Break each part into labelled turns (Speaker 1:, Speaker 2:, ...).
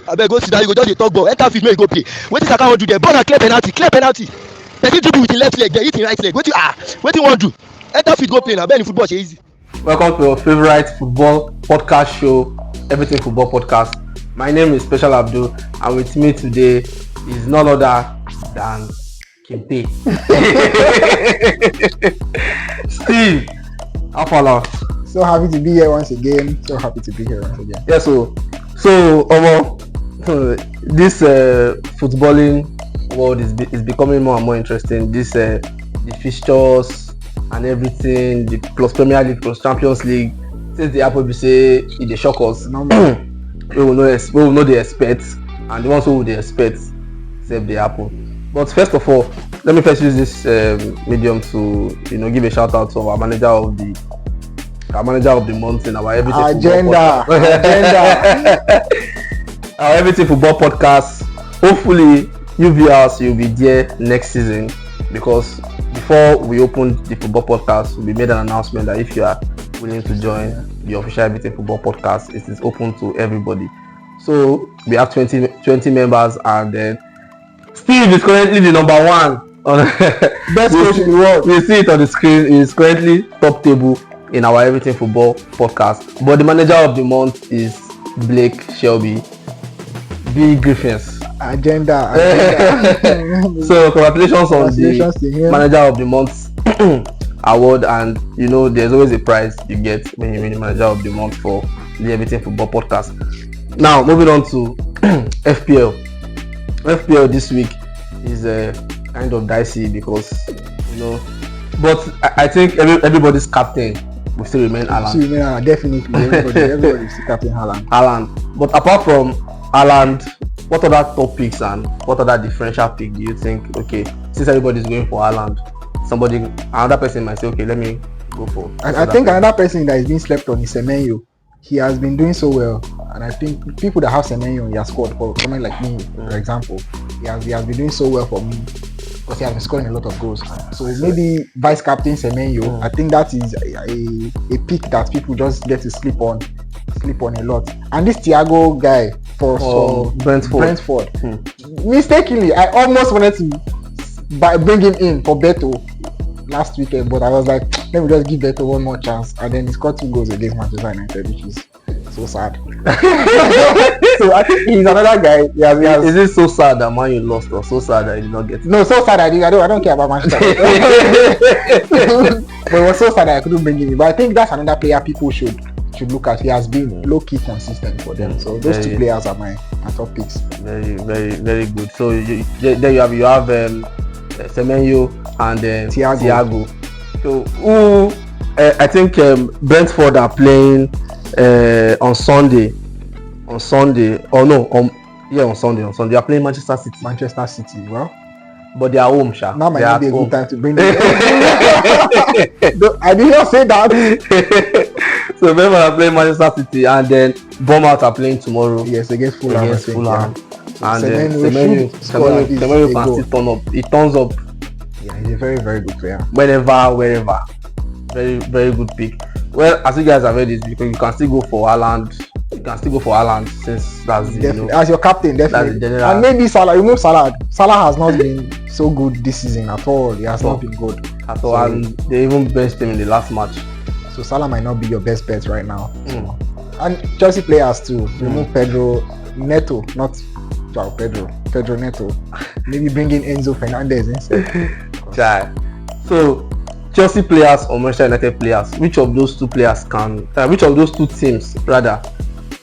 Speaker 1: Abeg go sit down, you go just dey talk ball. Enter field make you go play. Wetin Saka wan do there? Ball na clear penalty. Person dribble with him left leg, dey hit him right leg. Wetin you wan do? Enter field go play na. Abeg football dey easy.
Speaker 2: Welcome to your favorite football podcast show, Everything Football Podcast. My name is Special Abdul, and with me today is none other than Kinte. Steve, how far?
Speaker 3: So happy to be here once again. Yeah,
Speaker 2: so this footballing world is becoming more and more interesting. The fixtures and everything, the plus Premier League, plus Champions League. Since the Apple say it dey shock us, we will know the expect, and the ones who they expect save the Apple. But first of all, let me first use this medium to give a shout out to our manager of the month in our Everything
Speaker 3: agenda.
Speaker 2: Our Everything Football Podcast. Hopefully, you viewers, you'll be there next season, because before we open the football podcast, we made an announcement that if you are willing to join the official Everything Football Podcast, it is open to everybody. So we have 20 members, and then Steve is currently the number one on
Speaker 3: best coach in the world.
Speaker 2: We see it on the screen. He is currently top table in our Everything Football Podcast. But the manager of the month is Blake Shelby, Big Griffins.
Speaker 3: Agenda.
Speaker 2: So congratulations on the manager of the month award, and there's always a prize you get when you win the manager of the month for the Everything Football Podcast. Now moving on to FPL this week is kind of dicey because but I think everybody's captain will still remain Haaland.
Speaker 3: Definitely, everybody is captain
Speaker 2: Haaland. But apart from Haaland, what other top picks and what other differential pick do you think? Okay, since everybody's going for Haaland, another person might say, okay, let me go for.
Speaker 3: I think another person that is being slept on is Semenyo. He has been doing so well, and I think people that have Semenyo in their squad, for someone like me, for example, he has been doing so well for me because he has been scoring a lot of goals. So maybe vice captain Semenyo, I think that is a pick that people just get to sleep on a lot. And this Thiago guy for Brentford. Mistakenly, I almost wanted to bring him in for Beto last weekend, but I was like, let me just give Beto one more chance, and then he scored 2 goals against Manchester United, which is so sad. So I think he's another guy.
Speaker 2: Is it so sad that Man U lost, or so sad that he did not get it?
Speaker 3: No, so sad I don't care about Manchester. But it was so sad that I couldn't bring him in. But I think that's another player people should look at. He has been low-key consistent for them. So those two players are my top picks.
Speaker 2: Very, very, very good. So there you have Semenyo and Thiago. So I think Brentford are playing on Sunday. On Sunday. On Sunday. They are playing Manchester City.
Speaker 3: Well,
Speaker 2: but they are home, Sha.
Speaker 3: Now might not be a good time to bring them. I did not say that.
Speaker 2: So Brentford are playing Manchester City, and then Bournemouth are playing tomorrow.
Speaker 3: Yes, against Fulham.
Speaker 2: And then Semenyo can still turn up. He turns up.
Speaker 3: Yeah, he's a very, very good player.
Speaker 2: Wherever. Very, very good pick. Well, as you guys have heard this, because you can still go for Haaland. Since that's
Speaker 3: as your captain, definitely. And maybe Salah. Remove Salah. Salah has not been so good this season at all. He has not been good
Speaker 2: at all, and they even benched him in the last match.
Speaker 3: So Salah might not be your best bet right now. And Chelsea players too. Remove Pedro Neto, not Pedro Neto. Maybe bring in Enzo Fernandez instead.
Speaker 2: So Chelsea players or Manchester United players, which of those two teams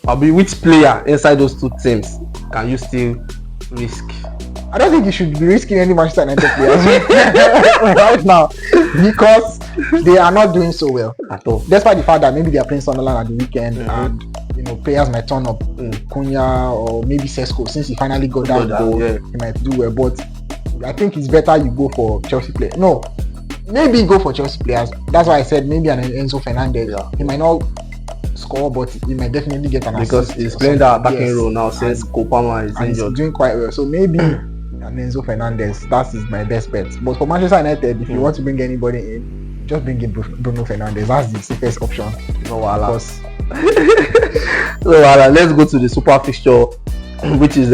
Speaker 2: which player inside those two teams can you still risk?
Speaker 3: I don't think you should be risking any Manchester United players right now, because they are not doing so well
Speaker 2: at all.
Speaker 3: Despite the fact that maybe they are playing Sunderland at the weekend, and players might turn up, Cunha or maybe Sesko, since he finally got that goal, he might do well. But I think it's better you go for Chelsea players. No, maybe go for Chelsea players. That's why I said maybe an Enzo Fernandez. He might not score, but he might definitely get an assist.
Speaker 2: Because he's playing that attacking role now since Kopama is injured.
Speaker 3: He's doing quite well. So maybe an Enzo Fernandez, that is my best bet. But for Manchester United, if you want to bring anybody in, just bring in Bruno Fernandes. That's the safest option.
Speaker 2: No, let's go to the super fixture which is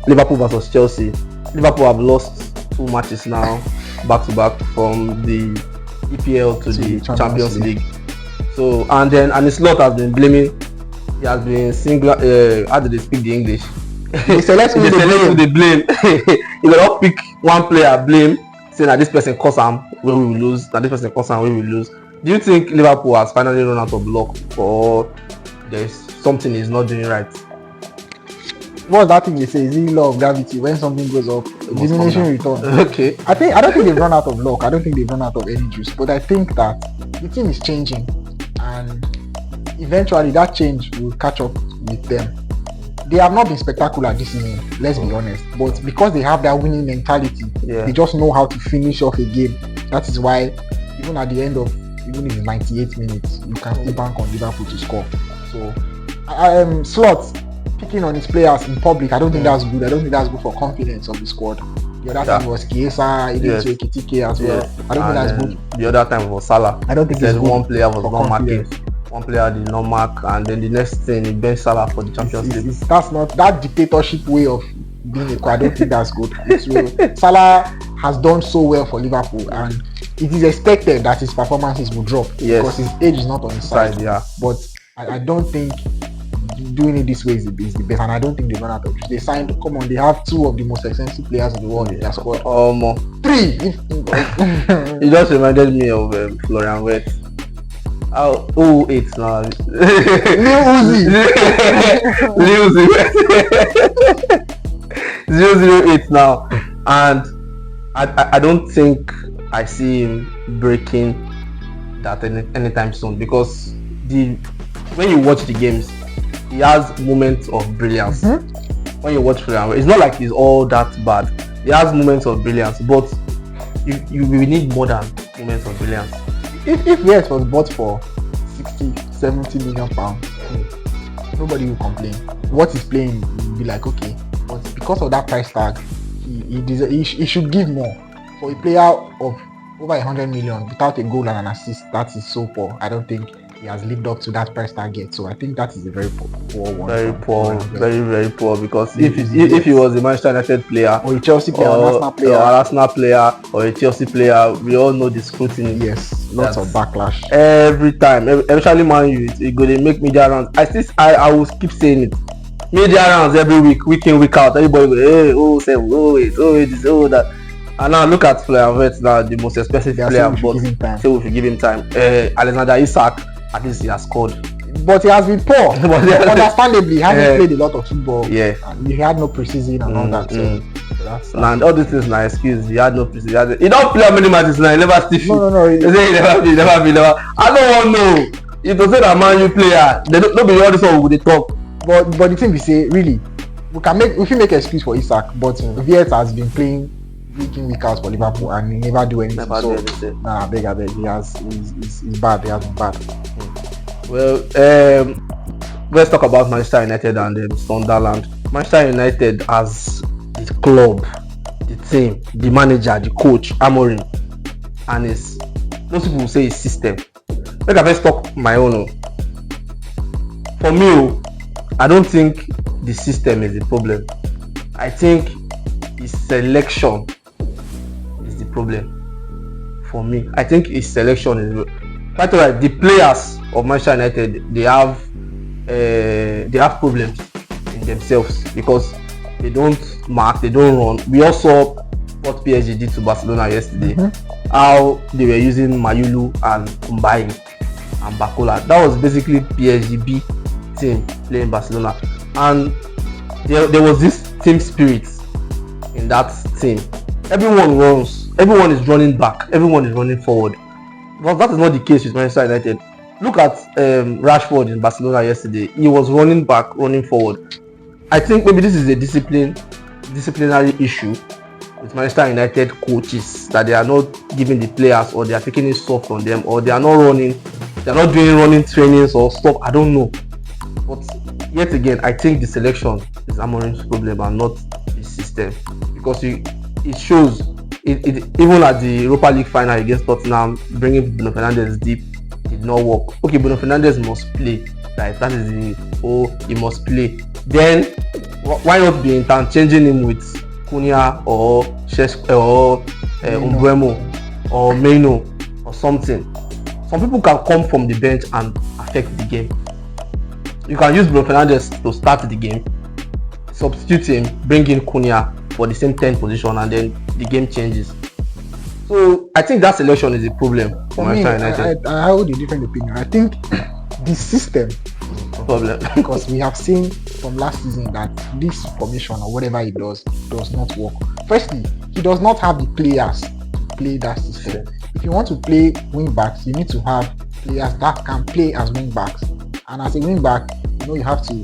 Speaker 2: Liverpool versus Chelsea. Liverpool have lost 2 matches now, back to back, from the EPL to the Champions League. So and the slot has been blaming. He has been how do they speak the English?
Speaker 3: They select who
Speaker 2: they blame. He will not pick one player blame, saying that this person cause him when we will lose, that this person cause him when we will lose. Do you think Liverpool has finally run out of luck, or there's something he's not doing right?
Speaker 3: What's that thing they say? Is it law of gravity? When something goes up, diminishing return.
Speaker 2: Okay.
Speaker 3: I don't think they've run out of luck. I don't think they've run out of any juice. But I think that the team is changing, and eventually that change will catch up with them. They have not been spectacular this season, let's be honest. But because they have that winning mentality, they just know how to finish off a game. That is why, even at the end of, even if it's 98 minutes, you can still bank on Liverpool to score. So, Slot picking on his players in public, I don't think that's good. I don't think that's good for confidence of the squad. The other time was Chiesa, Idris Ekitike as well. I don't think that's good.
Speaker 2: The other time was Salah.
Speaker 3: I don't think it's good.
Speaker 2: One player was not marking. One player did not mark, and then the next thing he benched Salah for the Champions League.
Speaker 3: That's not that dictatorship way of being a club. I don't think that's good. Salah has done so well for Liverpool, and it is expected that his performances will drop because his age is not on his side. But I don't think doing it this way is the best, and I don't think they run out of it. They signed. Come on, they have 2 of the most expensive players in the world in their squad. 3.
Speaker 2: It just reminded me of Florian Wirtz. 08 now. Lil Uzi 008 now, and I don't think I see him breaking that anytime soon, because when you watch the games, he has moments of brilliance. When you watch Florian, it's not like he's all that bad. He has moments of brilliance, but you need more than moments of brilliance.
Speaker 3: If Yates was bought for 60-70 million pounds, nobody will complain. What he's playing will be like, okay, but because of that price tag, he should give more. For a player of over 100 million without a goal and an assist, that is so poor. I don't think he has lived up to that price target. So I think that is a very poor one.
Speaker 2: Very poor, very poor. Because if he was a Manchester United player,
Speaker 3: or a Chelsea player, or an
Speaker 2: Arsenal player, or a Chelsea player, we all know the scrutiny.
Speaker 3: Yes, lots of backlash
Speaker 2: every time. Eventually, Man U, it go to make media rounds. I will keep saying it. Media rounds every week in, week out. Everybody go, hey, this, that. And now look at Florian Wirtz now, the most expensive player, but say we should give him time. Alexander Isak, at least he has scored.
Speaker 3: But he has been poor. Understandably, he hasn't played a lot of football. And he had no preseason and all that. So
Speaker 2: and all these things are excuse. He had no preseason. He don't play how many matches now. He never stiff.
Speaker 3: No.
Speaker 2: He say he never be. I don't want to know. If you say that Man U player, they don't be all this one with the talk.
Speaker 3: But the thing we say, really, we can make excuse for Isak, but Viet has been playing week in, week out for Liverpool, and he never do anything. Nah, I beg. He's bad. He has been bad.
Speaker 2: Well, let's talk about Manchester United and Sunderland. Manchester United as the club, the team, the manager, the coach, Amorim, and most people will say his system. Let me first talk my own. For me, I don't think the system is the problem. I think his selection is the problem. For me, I think his selection is quite alright. The players of Manchester United, they have problems in themselves because they don't mark, they don't run. We also saw what PSG did to Barcelona yesterday. How they were using Mayulu and Mbaye and Bakola. That was basically PSG B team playing Barcelona, and there was this team spirit in that team. Everyone runs, everyone is running back, everyone is running forward. But that is not the case with Manchester United. Look at Rashford in Barcelona yesterday. He was running back, running forward. I think maybe this is a disciplinary issue with Manchester United coaches, that they are not giving the players, or they are taking it soft on them, or they are not running, they are not doing running trainings or stuff. I don't know. But yet again, I think the selection is Amorim's problem and not the system, because it shows it even at the Europa League final against Tottenham, bringing Bruno Fernandes deep did not work. Okay, Bruno Fernandes must play, right? That is he must play. Then why not be interchanging him with Cunha or Umbremo or Meno or something? Some people can come from the bench and affect the game. You can use Bruno Fernandes to start the game, substitute him, bring in Cunha for the same 10 position, and then the game changes. So I think that selection is a problem for Manchester United.
Speaker 3: I hold a different opinion. I think the system
Speaker 2: problem
Speaker 3: because we have seen from last season that this formation or whatever he does not work. Firstly, he does not have the players to play that system. If you want to play wing backs, you need to have players that can play as wing backs. And as a wing back, you have to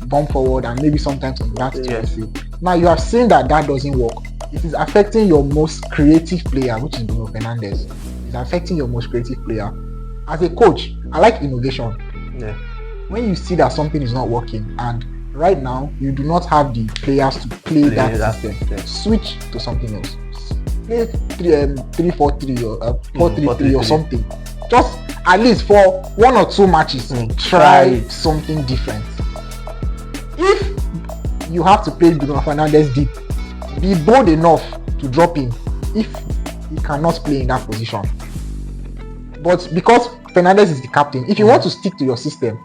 Speaker 3: bump forward and maybe sometimes on that field. Now you have seen that doesn't work. It is affecting your most creative player, which is Bruno Fernandes. It's affecting your most creative player. As a coach, I like innovation.
Speaker 2: Yeah.
Speaker 3: When you see that something is not working, and right now you do not have the players to play that system, switch to something else. Play 3-4-3 or 4-3-3 or something. Just at least for 1 or 2 matches, try something different. If you have to play Bruno Fernandes deep, be bold enough to drop him if he cannot play in that position. But because Fernandes is the captain, if you want to stick to your system,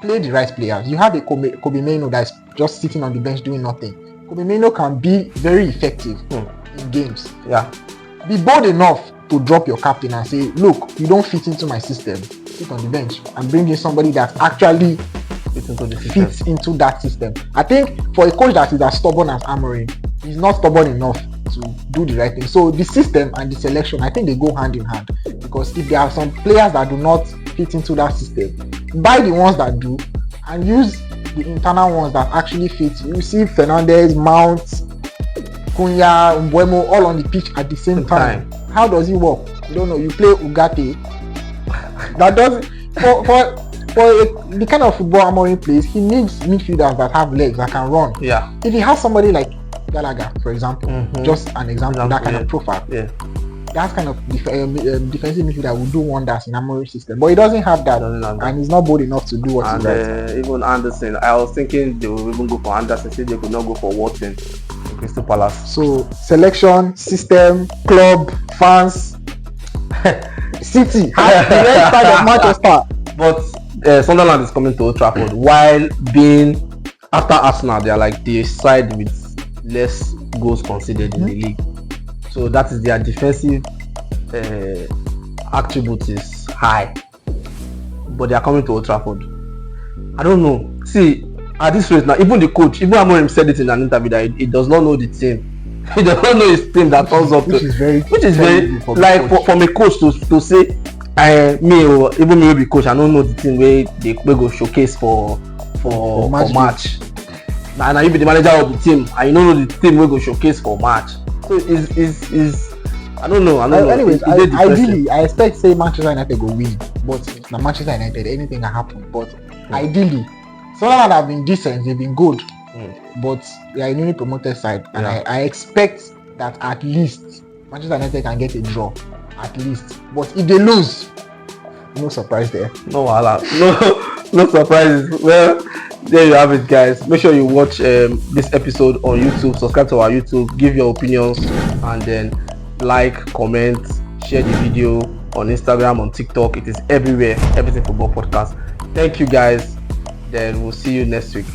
Speaker 3: play the right players. You have a Kobe Meno that's just sitting on the bench doing nothing. Kobe Meno can be very effective in games.
Speaker 2: Yeah.
Speaker 3: Be bold enough to drop your captain and say, look, you don't fit into my system. Sit on the bench and bring in somebody that actually fits into that system. I think for a coach that is as stubborn as Amorim, he's not stubborn enough to do the right thing. So the system and the selection, I think they go hand in hand, because if there are some players that do not fit into that system, buy the ones that do and use the internal ones that actually fit. You see Fernandes, Mount, Cunha, Umbremo all on the pitch at the same time. How does it work? You don't know. You play Ugarte. That doesn't for the kind of football Amorim plays, he needs midfielders that have legs, that can run.
Speaker 2: Yeah.
Speaker 3: If he has somebody like Gallagher, for example, just an example, that kind of profile.
Speaker 2: Yeah.
Speaker 3: That kind of defensive midfielder will do wonders in Amorim's system, but he doesn't have that, and he's not bold enough to do what he's right.
Speaker 2: Even Anderson, I was thinking they will even go for Anderson, say they could not go for Watson in Crystal Palace.
Speaker 3: So selection, system, club, fans, City has the red side of Manchester.
Speaker 2: But Sunderland is coming to Old Trafford, while being after Arsenal, they are like the side with less goals conceded in the league. So that is their defensive attribute is high, but they are coming to Old Trafford. I don't know. See, at this rate now, even the coach, even Amorim said it in an interview that he does not know the team. He does not know his team that turns up. Which is very like from a coach to say, me or even me will be coach, I don't know the team where they go showcase for match. Now you be the manager of the team and you don't know the team will go showcase for match. So is I don't know.
Speaker 3: Anyways, ideally, I expect say Manchester United will win, but now Manchester United, anything can happen. But ideally, Sunderland have been decent, they've been good, but they are a newly promoted side, and I expect that at least Manchester United can get a draw, at least. But if they lose, no surprise there.
Speaker 2: No surprises. Well, there you have it, guys. Make sure you watch this episode on YouTube, subscribe to our YouTube, give your opinions, and then like, comment, share the video on Instagram, on TikTok. It is everywhere. Everything Football Podcast. Thank you, guys. Then we'll see you next week.